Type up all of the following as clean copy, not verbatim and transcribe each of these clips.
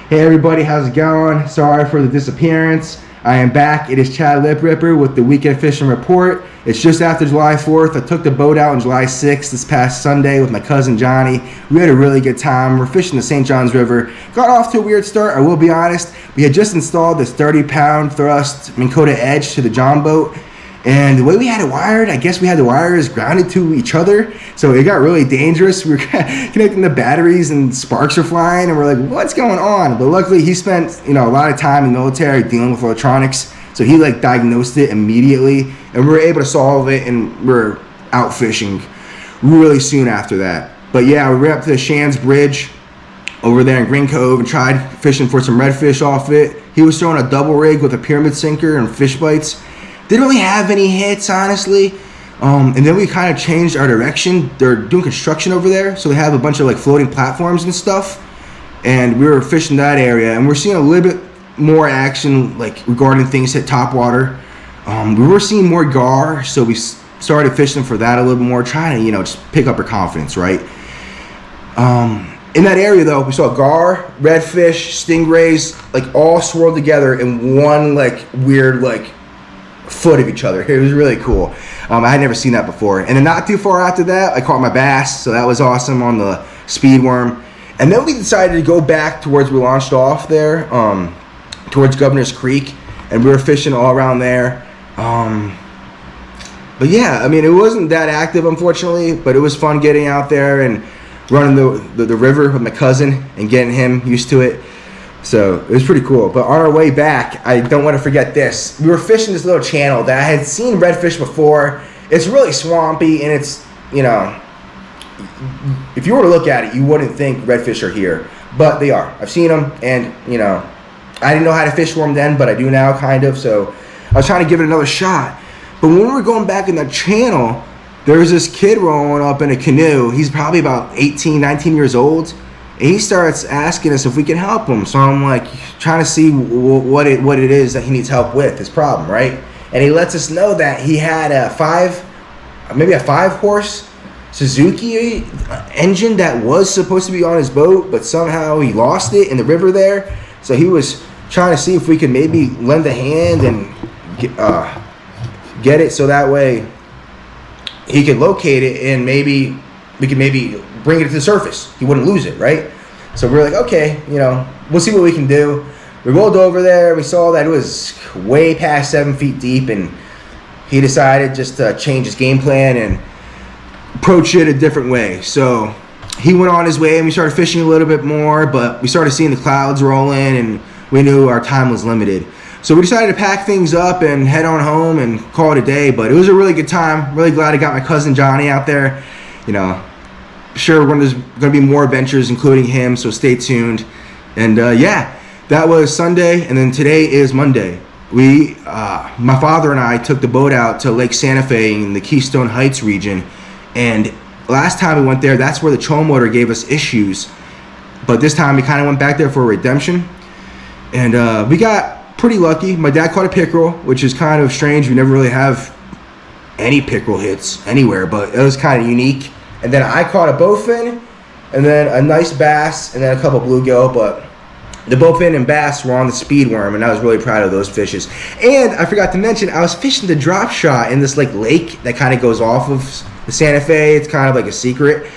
Hey everybody, how's it going? Sorry for the disappearance. I am back. It is Chad Lip Ripper with the Weekend Fishing Report. It's just after July 4th. I took the boat out on July 6th this past Sunday with my cousin Johnny. We had a really good time. We're fishing the St. Johns River. Got off to a weird start, I will be honest. We had just installed this 30-pound thrust Minn Kota Edge to the John boat. And the way we had it wired, I guess we had the wires grounded to each other. So it got really dangerous. We were connecting the batteries and sparks were flying and we're like, what's going on? But luckily he spent, a lot of time in the military dealing with electronics. So he diagnosed it immediately and we were able to solve it and we're out fishing really soon after that. But yeah, we went up to the Shands Bridge over there in Green Cove and tried fishing for some redfish off it. He was throwing a double rig with a pyramid sinker and fish bites. Didn't really have any hits, honestly. And then we kind of changed our direction. They're doing construction over there, so they have a bunch of floating platforms and stuff. And we were fishing that area, and we're seeing a little bit more action, regarding things hit top water. We were seeing more gar, so we started fishing for that a little bit more, trying to, just pick up our confidence, right? In that area, though, we saw gar, redfish, stingrays, all swirled together in one weird foot of each other. It was really cool. I had never seen that before. And then not too far after that, I caught my bass, so that was awesome on the speed worm. And then we decided to go back towards we launched off there, towards Governor's Creek, and we were fishing all around there. But yeah, it wasn't that active, unfortunately, but it was fun getting out there and running the river with my cousin and getting him used to it. So it was pretty cool. But on our way back, I don't want to forget this. We were fishing this little channel that I had seen redfish before. It's really swampy and it's, if you were to look at it, you wouldn't think redfish are here. But they are. I've seen them and, I didn't know how to fish for them then, but I do now kind of. So I was trying to give it another shot. But when we were going back in that channel, there was this kid rolling up in a canoe. He's probably about 18, 19 years old. And he starts asking us if we can help him. So I'm trying to see what it is that he needs help with, his problem, right? And he lets us know that he had maybe a 5-horse Suzuki engine that was supposed to be on his boat, but somehow he lost it in the river there. So he was trying to see if we could maybe lend a hand and get it so that way he could locate it and maybe we could bring it to the surface. He wouldn't lose it, right? So we're okay, we'll see what we can do. We rolled over there. We saw that it was way past 7 feet deep, and he decided just to change his game plan and approach it a different way. So he went on his way, and we started fishing a little bit more, but we started seeing the clouds rolling, and we knew our time was limited. So we decided to pack things up and head on home and call it a day. But it was a really good time. Really glad I got my cousin Johnny out there. Sure, there's going to be more adventures, including him, so stay tuned. And yeah, that was Sunday, and then today is Monday. My father and I took the boat out to Lake Santa Fe in the Keystone Heights region, and last time we went there, that's where the trolling motor gave us issues. But this time we kind of went back there for a redemption, and we got pretty lucky. My dad caught a pickerel, which is kind of strange. We never really have any pickerel hits anywhere, but it was kind of unique. And then I caught a bowfin, and then a nice bass, and then a couple bluegill. But the bowfin and bass were on the speed worm, and I was really proud of those fishes. And I forgot to mention, I was fishing the drop shot in this lake that kind of goes off of the Santa Fe. It's kind of a secret.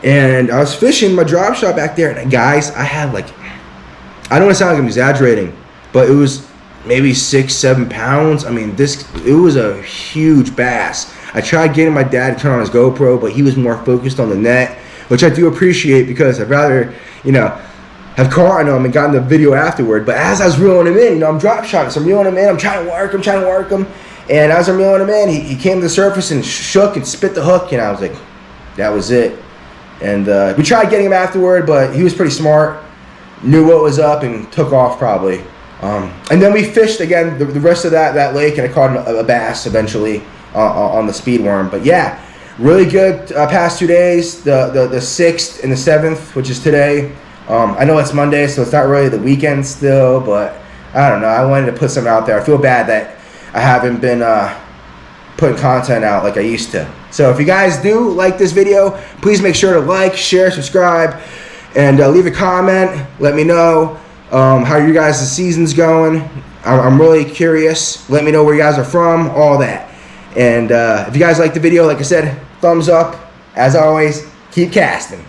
And I was fishing my drop shot back there, and guys, I had I don't want to sound like I'm exaggerating, but it was maybe 6-7 pounds. It was a huge bass. I tried getting my dad to turn on his GoPro, but he was more focused on the net, which I do appreciate because I'd rather, have caught him and gotten the video afterward. But as I was reeling him in, I'm drop shotting, so I'm reeling him in. I'm trying to work him. And as I'm reeling him in, he came to the surface and shook and spit the hook, and I was like, that was it. And we tried getting him afterward, but he was pretty smart, knew what was up, and took off probably. And then we fished again the rest of that lake, and I caught a bass eventually on the speed worm. But yeah, really good past 2 days, the 6th and the 7th, which is today. I know it's Monday, so it's not really the weekend still, but I don't know. I wanted to put something out there. I feel bad that I haven't been putting content out like I used to. So if you guys do like this video, please make sure to like, share, subscribe, and leave a comment. Let me know how you guys' season's going. I'm really curious. Let me know where you guys are from, all that. And if you guys like the video, like I said, thumbs up. As always, keep casting.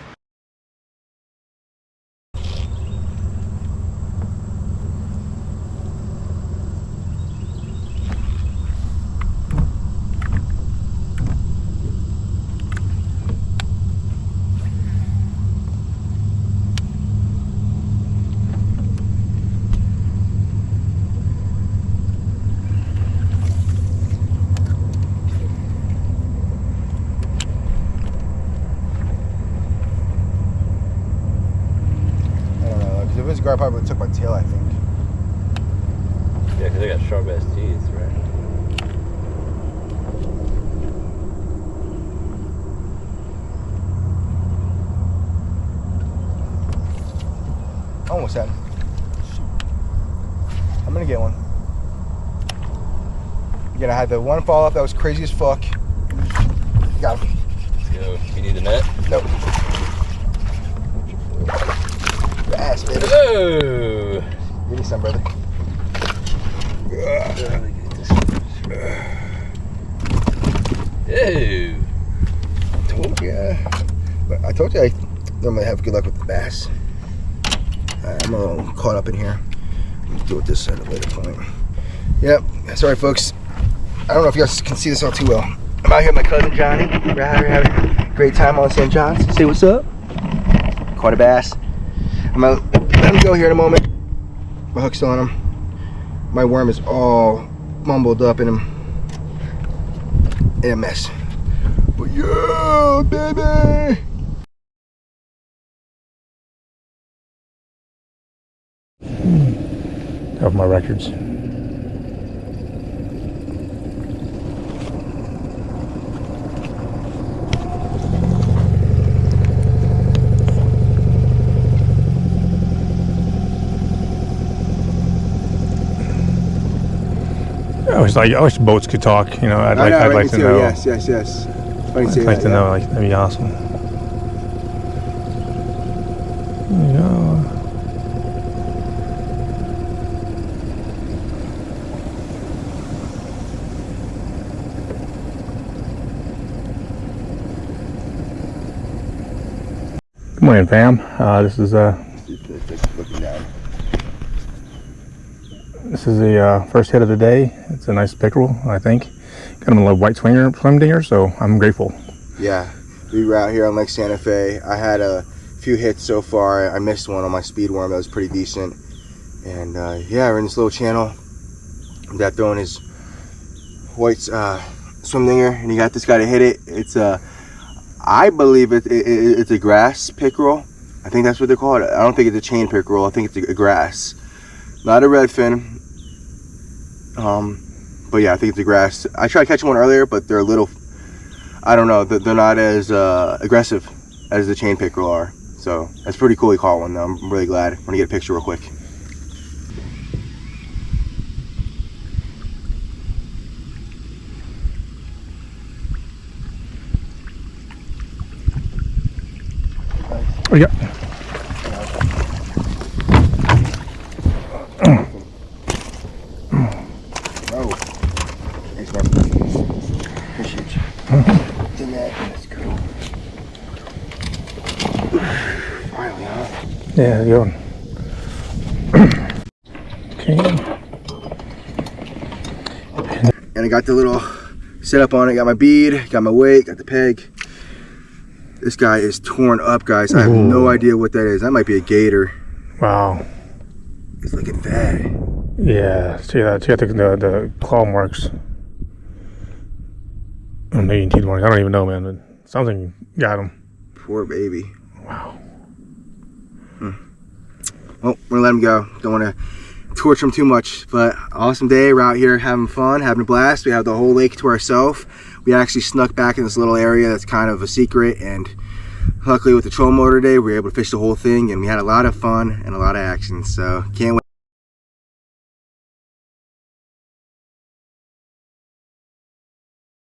If this guy probably took my tail, I think. Yeah, because they got sharp ass teeth, right? Almost had him. I'm gonna get one. Again, I had the one fall off that was crazy as fuck. Got him. Let's go. You need the net? Nope. Bass, baby. Oh! Give me some, brother. Ew. I told you I normally have good luck with the bass. I'm a little caught up in here. I'll deal with this at a later point. Yep. Sorry, folks. I don't know if you guys can see this all too well. I'm out here with my cousin Johnny. We're out here having a great time on St. John's. Say what's up. Caught a bass. I'm gonna let him go here in a moment. My hook's still on him. My worm is all mumbled up in a mess. But yeah, baby! Of my records. I wish boats could talk. You know, I'd like to know. Yes. I'd like to know. Like, that'd be awesome. Yeah. Good morning, fam. This is looking down. This is the first hit of the day. It's a nice pickerel, I think. Got him a little white swim dinger, so I'm grateful. Yeah, we were out here on Lake Santa Fe. I had a few hits so far. I missed one on my speed worm that was pretty decent. And yeah, we're in this little channel. That throwing his white swim dinger, and he got this guy to hit it. It's I believe it's a grass pickerel. I think that's what they call it. I don't think it's a chain pickerel. I think it's a grass. Not a redfin. But yeah, I think it's a grass. I tried catching one earlier, but they're a little, I don't know, they're not as aggressive as the chain pickerel are. So that's pretty cool he caught one though. I'm really glad. I'm gonna get a picture real quick. Oh, yeah. Finally, huh? Yeah, good one. Okay. And I got the little setup on it. Got my bead, got my weight, got the peg. This guy is torn up, guys. I have no idea what that is. That might be a gator. Wow. It's looking fat. Yeah, see that? Check the claw marks. Or maybe teeth marks. I don't even know, man. But something got him. Poor baby. Wow. Well, we're gonna let him go. Don't want to torture him too much. But awesome day. We're out here having fun, having a blast. We have the whole lake to ourselves. We actually snuck back in this little area that's kind of a secret, and luckily with the trolling motor today, we were able to fish the whole thing, and we had a lot of fun and a lot of action. So can't wait.